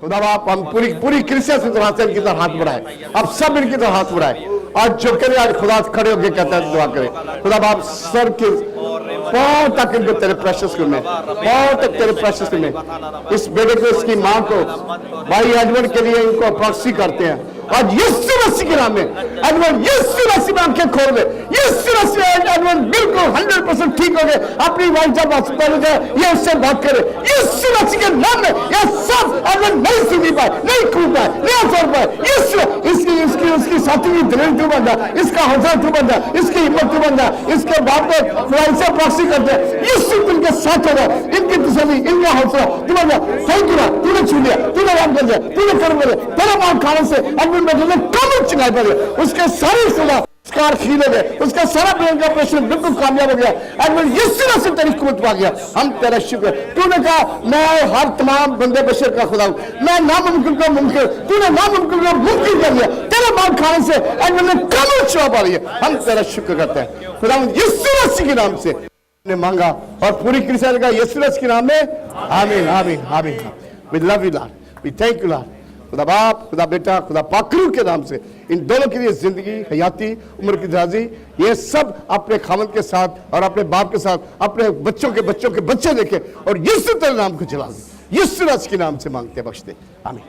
खुदा बाप हम पूरी पूरी क्रिश्चियन से तरह से इनकी तरफ हाथ बढ़ाए, अब सब इनकी तरफ हाथ बढ़ाए। आज जो करे आज खुदा खड़े होकर कहता है दुआ करे खुदा बाप सर के पांव तक इनको तेरे प्रेशियस में, पांव तक तेरे प्रेशियस में, इस बेटे को इसकी मां को भाई एडवर्ड के लिए इनको प्रॉक्सी करते हैं आज यीशु मसीह के नाम में। एडवर्ड यीशु मसीह में आंखें खोल दे, यीशु मसीह में एडवर्ड बिल्कुल 100% ठीक हो गए, अपनी वाइफ जब अस्पताल में जाए ये उससे बात करे यीशु मसीह के नाम में। ये सब एडवर्ड नहीं सुनी पाए, नहीं कूद पाए, नहीं सर पाए, यीशु इसकी इसकी उसकी साथी की दिल तू बन जा, इसका हौसला तू बन जा, इसकी हिम्मत तू बन जा, इसके बाप को फ्राइड से प्रॉक्सी करते हैं यीशु इनके साथ होगा, इनकी तसल्ली, इनका हौसला तू बन जा। थैंक यू, तूने छू लिया, तूने काम कर दिया, तूने कर्म कर दिया, तेरा मां खाने से कम चुनाई पर उसके सारे स्कार खील हो गए, उसका सारा ब्रेन का ऑपरेशन बिल्कुल कामयाब हो गया। एडवर्ड यीशु से तेरी कुवत पा गया, हम तेरा शुक्र। तूने कहा मैं हर तमाम बंदे बशर का खुदा हूं, मैं नामुमकिन को मुमकिन, तूने नामुमकिन को मुमकिन कर दिया, तेरे मां खाने से एडवर्ड ने कम चुनाव पा लिया, हम तेरा शुक्र करते हैं खुदा यीशु मसीह के नाम से ने मांगा और पूरी क्रिश्चियन का यीशु मसीह के नाम में आमीन आमीन आमीन। We love you Lord, we thank you Lord. खुदा बाप, खुदा बेटा, खुदा पाकरू के नाम से इन दोनों के लिए जिंदगी, हयाती, उम्र की दराजी, ये सब अपने खामद के साथ और अपने बाप के साथ अपने बच्चों के बच्चे देखे और यीशु तेरे नाम को चला दे, यीशु के नाम से मांगते बख्श दे, आमीन।